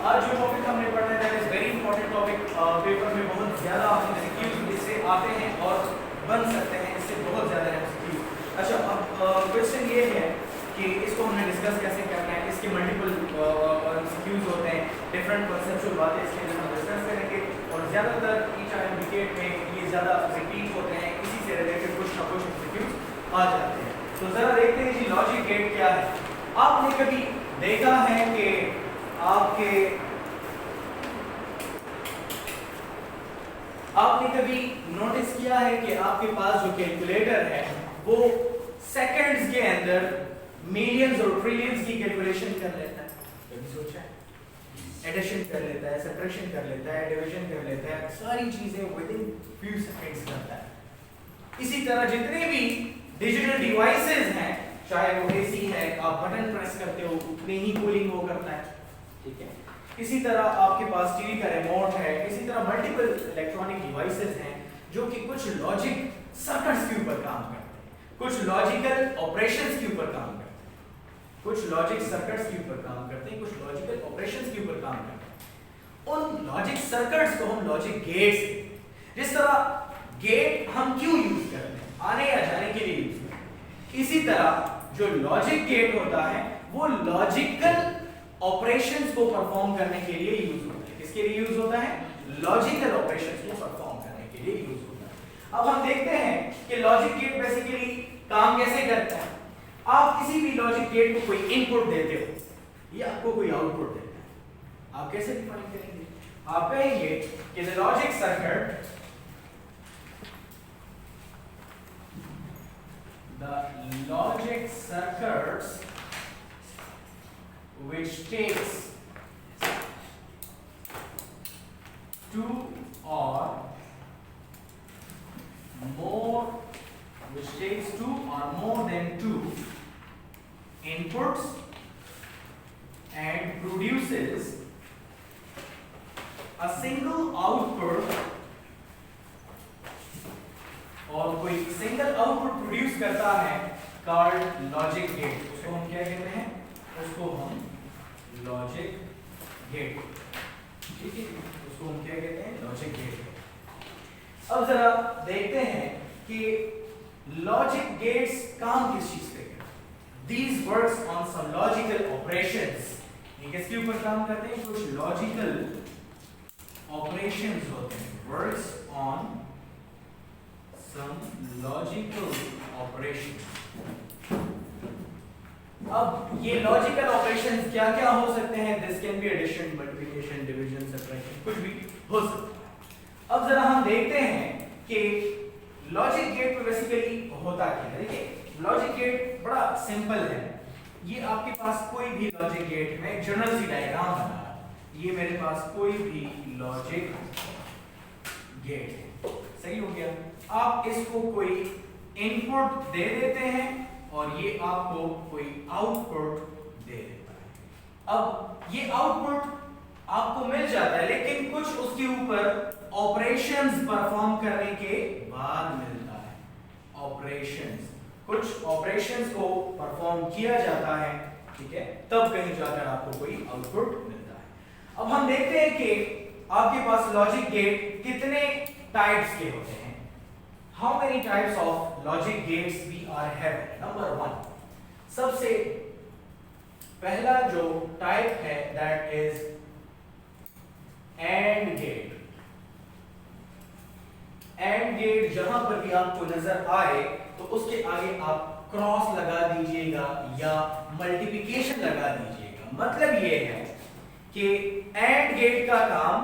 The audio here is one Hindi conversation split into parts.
आज जो टॉपिक हमने पढ़ना है that is very important topic, paper में बहुत ज्यादा एमसीक्यूज इससे आते हैं और बन सकते हैं इससे बहुत ज्यादा एमसीक्यूज। अच्छा, अब क्वेश्चन ये है कि इसको हमने डिस्कस कैसे करना है, इसके मल्टीपल एमसीक्यूज होते हैं, डिफरेंट कॉन्सेप्चुअल बातें इसके अंदर हम डिस्कस करेंगे और ज्यादातर ईच एंड विकेट में ये ज्यादा रिपीट होते हैं, इसी से रिलेटेड कुछ ना कुछ एमसीक्यूज आ जाते हैं। तो जरा देखते हैं जी लॉजिक गेट क्या है। आपने कभी देखा है कि आपने कभी नोटिस किया है कि आपके पास जो कैलकुलेटर है वो सेकंड्स के अंदर मिलियंस और ट्रिलियंस की कैलकुलेशन कर लेता है? कभी सोचा है? एडिशन कर लेता है, सब्ट्रैक्शन कर लेता है, डिवीजन कर लेता है, सारी चीजें विद इन फ्यू सेकंड्स करता है। इसी तरह जितने भी डिजिटल डिवाइसेस हैं, चाहे वो एसी है, आप बटन प्रेस करते हो उतने ही कूलिंग वो करता है, ठीक है। इसी तरह आपके पास टीवी का रिमोट है, इसी तरह मल्टीपल इलेक्ट्रॉनिक डिवाइसेस हैं जो कि कुछ लॉजिक सर्किट्स के ऊपर काम करते हैं, कुछ लॉजिकल ऑपरेशंस के ऊपर काम करते हैं, कुछ लॉजिक सर्किट्स के ऊपर काम करते हैं, कुछ लॉजिकल ऑपरेशंस के ऊपर काम करते हैं। उन लॉजिक सर्किट्स को हम लॉजिक गेट्स कहते हैं। जिस तरह गेट हम क्यों यूज करते हैं? आने या जाने के लिए यूज करते हैं। इसी तरह जो लॉजिक गेट होता है वो लॉजिकल ऑपरेशंस को परफॉर्म करने के लिए यूज होता है। किसके लिए यूज होता है? लॉजिकल ऑपरेशंस को परफॉर्म करने के लिए यूज होता है। अब हम देखते हैं कि लॉजिक गेट बेसिकली काम कैसे करता है। आप किसी भी लॉजिक गेट को कोई इनपुट देते हो या आपको कोई आउटपुट देता है, आप कैसे डिफाइन करेंगे? आप कहेंगे कि the logic circuit, the logic circuits which takes two or more than two inputs and produces a single output, और कोई सिंगल आउटपुट प्रोड्यूस करता है कॉल्ड लॉजिक गेट। उसको हम क्या कहते हैं? उसको हम लॉजिक गेट, ठीक है, उसको हम क्या कहते हैं? Logic gate. अब जरा देखते हैं कि लॉजिक गेट्स काम किस चीज पे करते हैं। These works on some logical operations. ये किसके ऊपर काम करते हैं? कुछ लॉजिकल ऑपरेशंस होते हैं, works on some logical operations। अब ये लॉजिकल ऑपरेशंस क्या क्या हो सकते हैं? This can be addition, multiplication, division, subtraction, कुछ भी हो सकता है। अब जरा हम देखते हैं कि लॉजिक गेट पे बेसिकली होता क्या है। देखिए लॉजिक गेट बड़ा सिंपल है। ये आपके पास कोई भी लॉजिक गेट में जनरल सी डायग्राम बना है। ये मेरे पास कोई भी लॉजिक गेट है, सही हो गया। आप इसको कोई इनपुट दे देते हैं और ये आपको कोई आउटपुट दे देता है। अब ये आउटपुट आपको मिल जाता है लेकिन कुछ उसके ऊपर ऑपरेशंस परफॉर्म करने के बाद मिलता है। ऑपरेशंस, कुछ ऑपरेशंस को परफॉर्म किया जाता है, ठीक है, तब कहीं जाकर आपको कोई आउटपुट मिलता है। अब हम देखते हैं कि आपके पास लॉजिक गेट कितने टाइप्स के होते हैं। How many types of logic gates we are having? Number one, सबसे पहला जो टाइप है that is AND gate। AND gate जहां पर भी आपको नजर आए तो उसके आगे आप क्रॉस लगा दीजिएगा या मल्टीप्लिकेशन लगा दीजिएगा। मतलब ये है कि AND गेट का काम,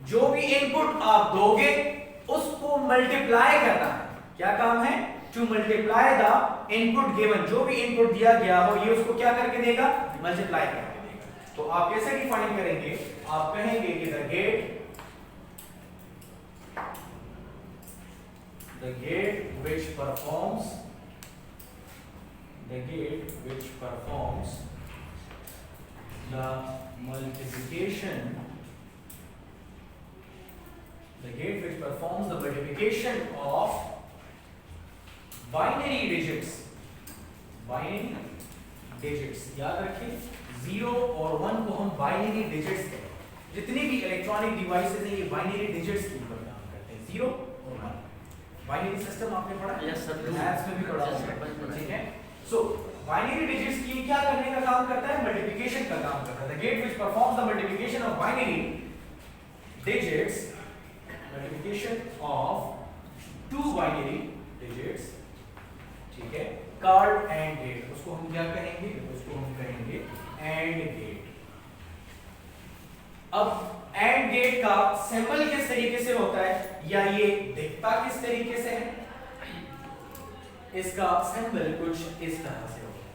जो भी इनपुट आप दोगे उसको मल्टीप्लाई करना है। क्या काम है? To multiply the input given. जो भी इनपुट दिया गया हो ये उसको क्या करके देगा? मल्टीप्लाई करके देगा। तो आप कैसे डिफाइन करेंगे? आप कहेंगे कि the gate which performs the multiplication, the gate which performs the multiplication of binary digits याद रखिए, 0 और 1 को हम बाइनरी डिजिट्स कहते हैं। जितनी भी इलेक्ट्रॉनिक डिवाइसेस हैं ये बाइनरी डिजिट्स के ऊपर काम करते हैं, 0 और 1। बाइनरी सिस्टम आपने पढ़ा? यस सर, मैथ्स में भी पढ़ा होगा, ठीक है। सो बाइनरी डिजिट्स की क्या करने का काम करता है? मल्टीप्लिकेशन का काम करता है। The gate which performs the multiplication of binary digits, multiplication of 2 binary digits, ठीक है, कार्ड एंड गेट, उसको हम क्या कहेंगे? उसको हम कहेंगे एंड गेट। अब एंड गेट का सिंबल किस तरीके से होता है, या ये दिखता किस तरीके से है? इसका सिंबल कुछ इस तरह से होता है।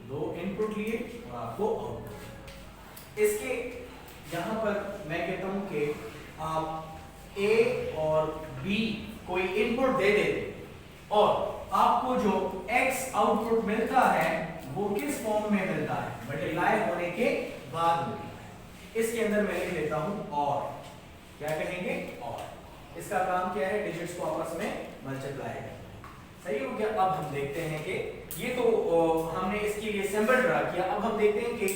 2 इनपुट लिए और आपको आउटपुट। इसके यहां पर मैं कहता हूं कि आप ए और बी कोई इनपुट दे देते और आपको जो x आउटपुट मिलता है वो किस फॉर्म में मिलता है? मल्टीप्लाई होने के बाद मिलता है। इसके अंदर मैं लिख लेता हूं और, क्या कहेंगे? और। इसका काम क्या है? डिजिट्स को आपस में मल्टीप्लाई करना। सही हो गया। अब हम देखते हैं कि ये तो हमने इसके लिए सिंबल ड्रा किया। अब हम देखते हैं कि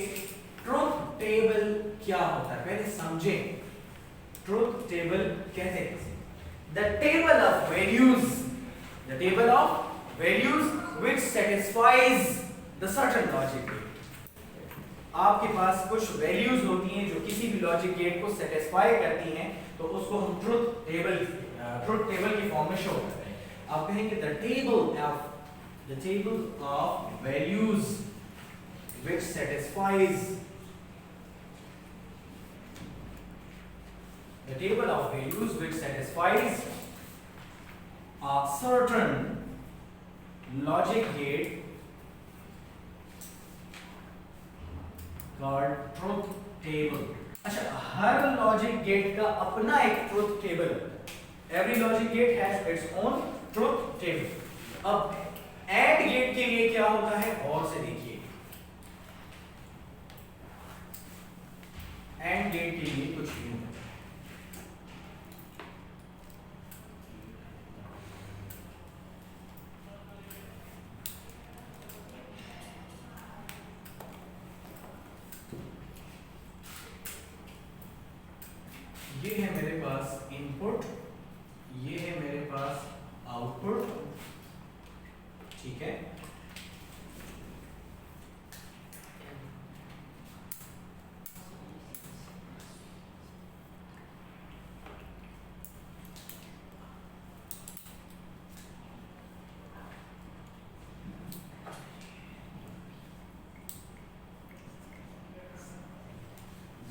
ट्रुथ टेबल क्या होता है। पहले समझें ट्रुथ टेबल कैसे है। The table of values which satisfies the certain logic gate। आपके पास कुछ वैल्यूज होती हैं जो किसी भी लॉजिक गेट को सेटिस्फाई करती हैं, तो उसको हम ट्रुथ टेबल की फॉर्म में शो करते हैं। आप कहेंगे the table of values which satisfies a certain logic gate called truth table। अच्छा, हर लॉजिक गेट का अपना एक ट्रुथ टेबल होता है। Every logic gate has its own truth table. अब एंड गेट के लिए क्या होता है, और से देखिए। एंड गेट के लिए कुछ यूं होता है। ये है मेरे पास इनपुट, ये है मेरे पास आउटपुट, ठीक है।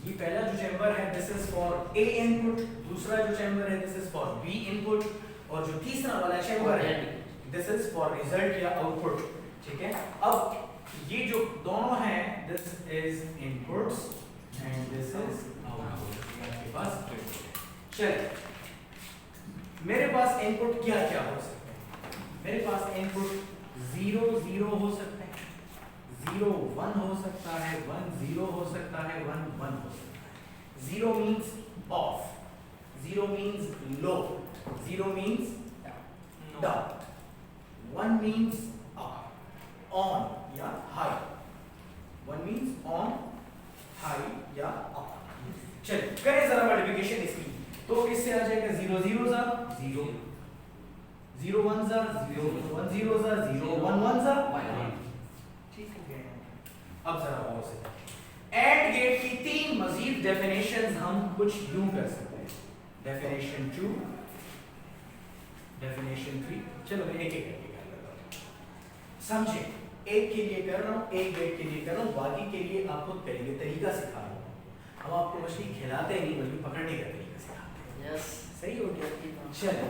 ये पहला जो चैम्बर है this is for A input, दूसरा जो चैम्बर है this is for B input, और जो तीसरा वाला चैम्बर है दिस इज फॉर रिजल्ट या आउटपुट, ठीक है। अब ये जो दोनों हैं this is inputs and this is output. आपके पास चलिए, मेरे पास इनपुट क्या क्या हो सकते हैं? मेरे पास इनपुट 0 0 हो सकते हैं, 0 1 हो सकता है, 1 0 हो सकता है, 1 1 हो सकता है। 0 means off, 0 means low, 0 means down, 1 means up, on या high, 1 means on, high या up। चलिए करें जरा मल्टीप्लिकेशन इसकी, तो इससे आ जाएगा 0 0 ज़ा 0, 0 1 ज़ा 0, 1 0 ज़ा 0, 1 1 ज़ा 1। ठीक हो गया। अब जरा और से एंड गेट की 3 मजीद डेफिनेशंस हम कुछ यूं कर सकते हैं। Definition 2, definition 3। चलो मैं एक एक करके कर लेता हूं। समझे, एक के लिए कर रहा हूं, एक गेट के लिए कर रहा हूं, बाकी के लिए आप खुद करेंगे। तरीका सिखा रहा हूं। हम आपको मछली खिलाते नहीं बल्कि पकड़ने का तरीका सिखाते हैं। यस, सही हो गया। चलो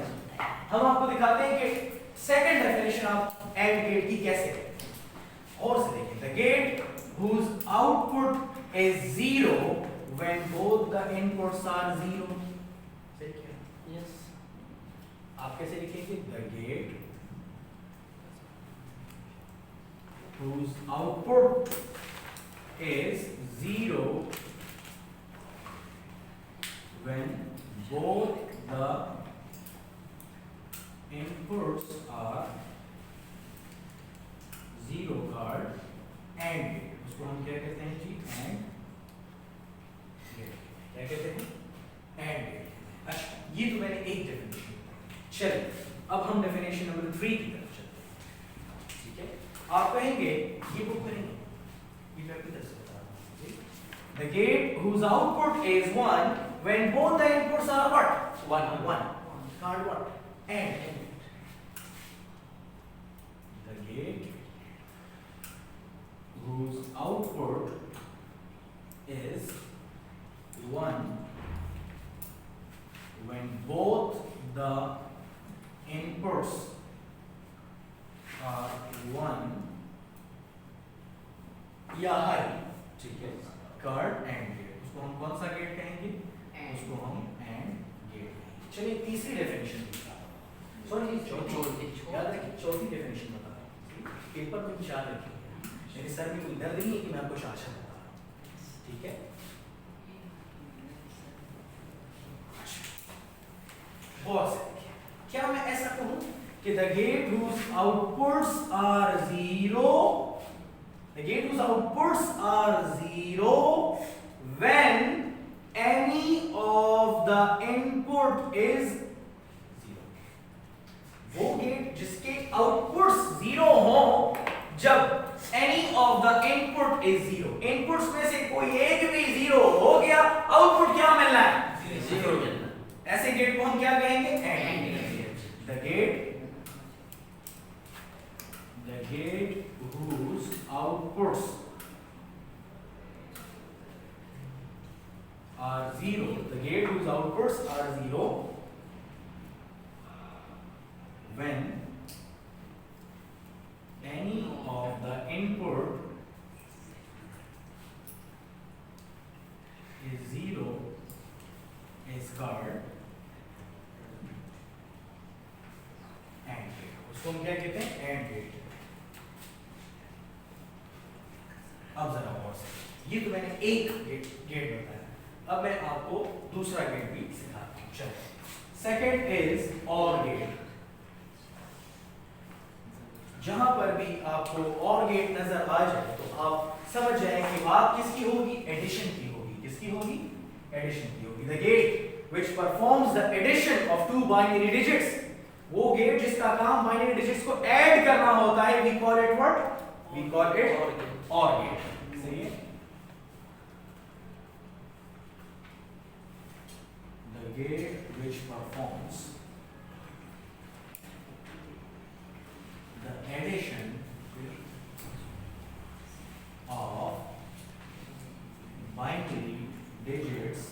हम आपको दिखाते हैं कि सेकंड डेफिनेशन आप एंड गेट की कैसे करें। और से देखिए, the gate whose output is 0 when both the inputs are 0। सही क्या? यस। आप कैसे लिखेंगे? The gate whose output is 0 when both the inputs are zero card and gate, उसको हम क्या कहते हैं जी, and gate, क्या कहते हैं, and gate। अच्छा, ये तो मैंने एक डेफिनेशन बताई। चलिए अब हम डेफिनेशन नंबर 3 की तरफ चलते हैं। ठीक है, आप कहेंगे, ये बुक करेंगे, ये मैं अपनी तरफ से बता रहा हूँ। The gate whose output is 1 when both the inputs are what? 1 card what? And the gate whose output is 1 when both the inputs are 1 या high, ठीक है, कार्ड एंड गेट, उसको हम कौन सा गेट कहेंगे? उसको हम एंड गेट। चलिए तीसरी डेफिनेशन सॉरी चौथी, याद रखिए चौथी डेफिनेशन बता रहा हूँ, पेपर में याद रखिए, मेरे सर में कोई दर्द नहीं है कि मैं आपको शाशा बता रहा हूँ। ठीक है, बहुत से देखिए, क्या मैं ऐसा कहूँ कि the gate whose outputs are 0, the gate whose outputs are 0 when any of the input is 0। वो गेट जिसके आउटपुट्स 0 हो जब any of the input is 0, inputs में से कोई एक भी 0 हो गया, आउटपुट क्या मिलना है? 0 मिलना। ऐसे गेट को हम क्या कहेंगे? AND gate. The gate whose outputs are 0, the gate whose outputs are 0 when any of the input is 0 is called AND gate। उसको हम क्या कहते हैं? AND gate। अब जरा गौर से, ये तो मैंने एक गेट बताया, अब मैं आपको दूसरा गेट भी सिखाता हूं। चलो, सेकंड इज OR गेट। जहां पर भी आपको OR गेट नजर आ जाए तो आप समझ जाएं कि बात किसकी होगी? एडिशन की होगी। किसकी होगी? एडिशन की होगी। The gate which performs the addition of two binary digits, वो गेट जिसका काम बाइनरी डिजिट्स को ऐड करना होता है, we call it what? We call it OR gate. सही है, the gate which performs the addition of binary digits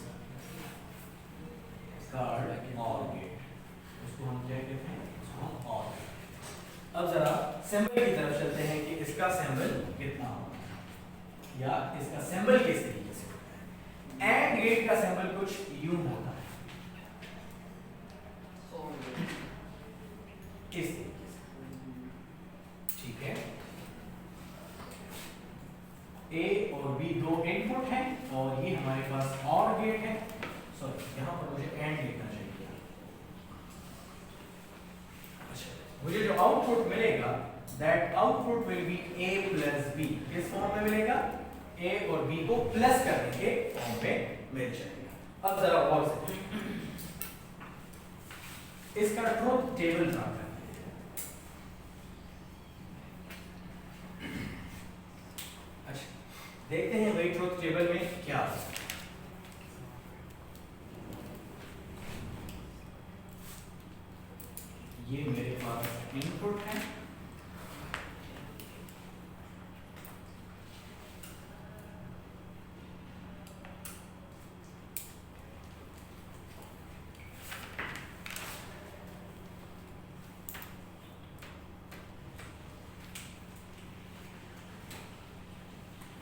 called OR gate। उसको हम क्या कहते हैं? उसको हम OR gate। अब जरा सिंबल की तरफ चलते हैं कि इसका सिंबल कितना होगा या इसका सिंबल किस तरीके से होता है। एंड गेट का सिंबल कुछ यूं होता है, इस तरीके से। ठीक है, ए और बी दो इनपुट हैं और ये हमारे पास OR गेट है। सॉरी, यहां पर मुझे एंड लिखना चाहिए। अच्छा, मुझे जो आउटपुट मिलेगा that output will be A plus B। किस फॉर्म में मिलेगा? A और B को प्लस करने के फॉर्म में मिल जाएगा। अब जरा गौर से इसका ट्रुथ टेबल ड्रा करते हैं। अच्छा, देखते हैं भाई ट्रुथ टेबल में क्या है। ये मेरे पास इनपुट है,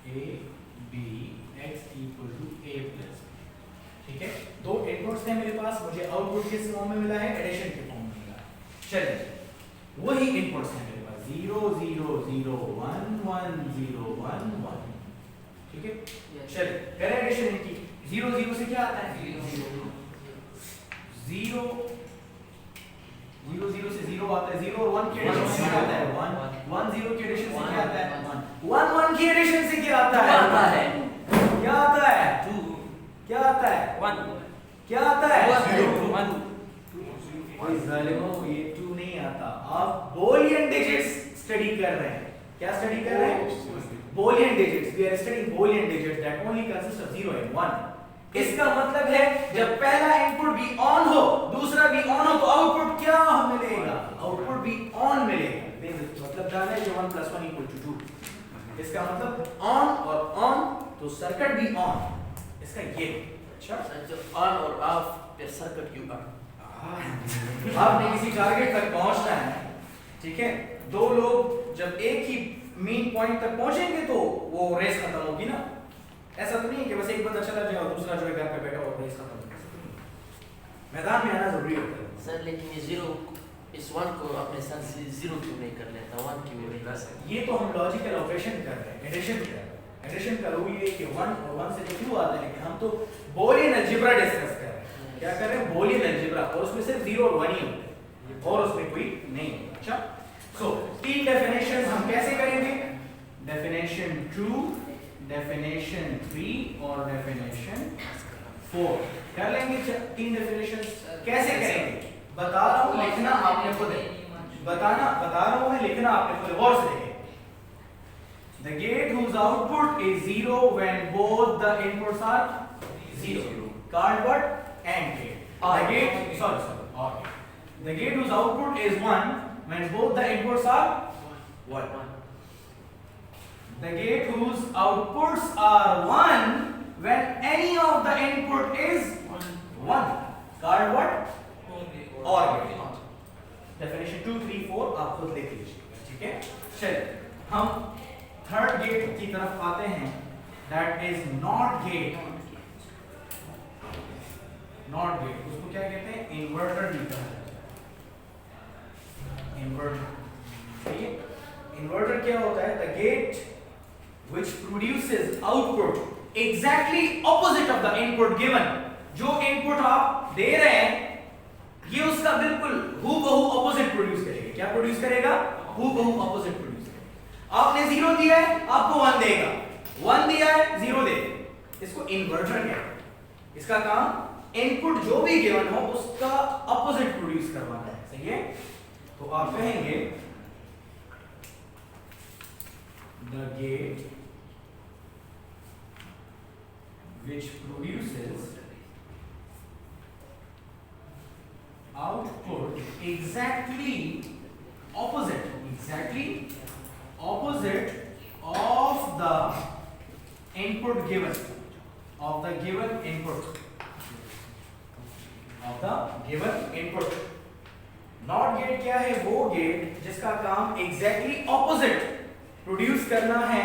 A B x equal to A plus. ठीक है, दो इनपुट्स हैं मेरे पास, मुझे आउटपुट किस फॉर्म में मिला है? एडिशन के फॉर्म में मिला है। चलिए, वही इनपुट्स हैं मेरे पास 0 0 0 1 1 0 1 1। ठीक है, चलिए करें एडिशन इनकी। 0 0 से क्या आता है? 0 0 0 0 से 0 आता है, 0 और 1 की एडिशन से क्या आता है 1 1 0 की एडिशन से क्या आता है 1 1 की एडिशन से क्या आता है क्या आता है 2 क्या आता है 1 क्या आता है 1 ओए जालिमो ये 2 नहीं आता। आप बोलियन डिजिट्स स्टडी कर रहे हैं। क्या स्टडी कर रहे हैं Boolean digits. We are studying Boolean digits that only consist of 0 and 1। इसका मतलब है जब पहला इनपुट भी ऑन हो दूसरा भी ऑन हो तो आउटपुट क्या मिलेगा आउटपुट भी ऑन मिलेगा। मतलब जाना है कि 1 + 1 = 2। इसका मतलब ऑन और ऑन तो सर्किट भी ऑन। इसका ये अच्छा जो ऑन और ऑफ पे सर्किट यू ऑन। आपने किसी टारगेट तक पहुंचना है, ठीक है। दो लोग जब एक ही मेन पॉइंट तक पहुंचेंगे तो वो रेस खत्म होगी ना। ऐसा तो नहीं है कि बस एक बंदा चला जाए और दूसरा जो है घर पे बैठा और रेस खत्म हो जाए। मैदान में आना जरूरी होता है सर। लेकिन ये 0 इस 1 को अपने साथ से 0 क्यों नहीं कर लेता 1 क्यों नहीं कर सकता? ये तो हम लॉजिकल ऑपरेशन कर रहे हैं, एडिशन कर रहे हैं। एडिशन का रूल ये कि 1 और 1 से तो क्यों आता है, लेकिन हम तो बूलियन अलजेब्रा डिस्कस कर रहे हैं। क्या कर रहे हैं बूलियन अलजेब्रा, और उसमें सिर्फ 0 और 1 ही होते हैं और उसमें कोई नहीं होता। अच्छा सो तीन डेफिनेशंस हम कैसे करेंगे, डेफिनेशन 2, डेफिनेशन 3 और डेफिनेशन 4 कर लेंगे। तीन डेफिनेशंस कैसे करेंगे बता रहा हूं, लिखना आपने खुद है, बता रहा हूं मैं, लिखना आपने खुद गौर से देखें। The gate whose output is 0 when both the inputs are 0 called what? AND gate. The gate, sorry, OR gate. The gate whose output is 1 when both the inputs are what? The gate whose outputs are 1 when any of the input is 1 called what? OR gate. Definition 2, 3, 4 आप खुद लिख लीजिएगा, ठीक है। चलिए हम थर्ड गेट की तरफ आते हैं, that is not gate. Not gate उसको क्या कहते हैं, इन्वर्टर भी कहा जाता है। इन्वर्टर, ठीक है। इन्वर्टर क्या होता है, the gate which produces output exactly opposite of the input given। जो इनपुट आप दे रहे हैं ये उसका बिल्कुल हूबहू ऑपोजिट प्रोड्यूस करेगा। क्या प्रोड्यूस करेगा, हूबहू ऑपोजिट प्रोड्यूस करेगा। आपने 0 दिया है आपको 1 देगा, 1 दिया है 0 देगा। इसको इन्वर्टर कहते हैं। इसका काम इनपुट जो भी गिवन हो उसका ऑपोजिट प्रोड्यूस करवाना है, सही है। तो आप कहेंगे the gate which produces output exactly opposite of the input given, of the given input, of the given input। Not gate क्या है, वो गेट जिसका काम एग्जैक्टली ऑपोजिट प्रोड्यूस करना है,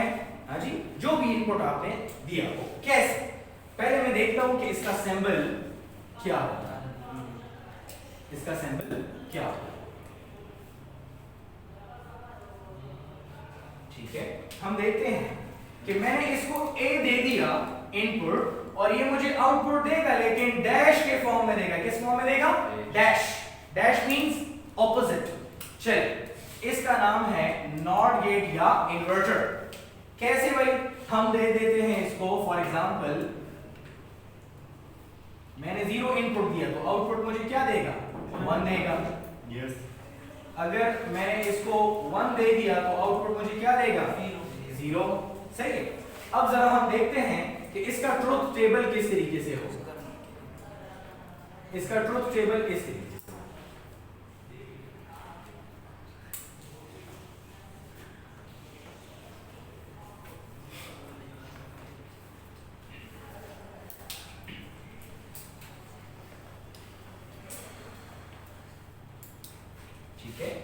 हाँ जी, जो भी इनपुट आपने दिया हो। कैसे, पहले मैं देखता हूं कि इसका सिंबल क्या होता है। इसका सिंबल क्या होता है, ठीक है। हम देखते हैं कि मैंने इसको A दे दिया इनपुट और ये मुझे आउटपुट देगा, लेकिन डैश के फॉर्म में देगा। किस फॉर्म में देगा, डैश। Dash means opposite. चलिए इसका नाम है नॉट गेट या इन्वर्टर। कैसे भाई, हम दे देते हैं इसको, फॉर एग्जांपल मैंने 0 इनपुट दिया तो आउटपुट मुझे क्या देगा, 1 देगा। यस। अगर मैंने इसको 1 दे दिया तो आउटपुट मुझे क्या देगा, 0। सही है। अब जरा हम देखते हैं कि इसका ट्रुथ टेबल किस तरीके से होगा। इसका ट्रुथ टेबल किस तरीके से,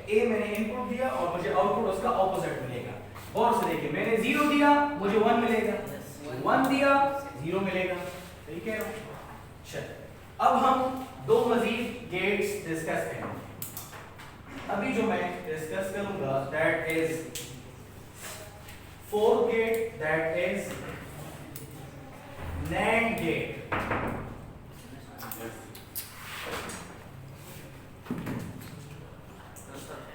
ए मैंने इनपुट दिया और मुझे आउटपुट उसका ऑपोजिट मिलेगा। और से देखिए, मैंने 0 दिया मुझे 1 मिलेगा, 1 दिया 0 मिलेगा, ठीक है। चल अब हम दो मजीद गेट्स डिस्कस करेंगे। अभी जो मैं डिस्कस करूंगा that is fourth gate, that is NAND gate. Sir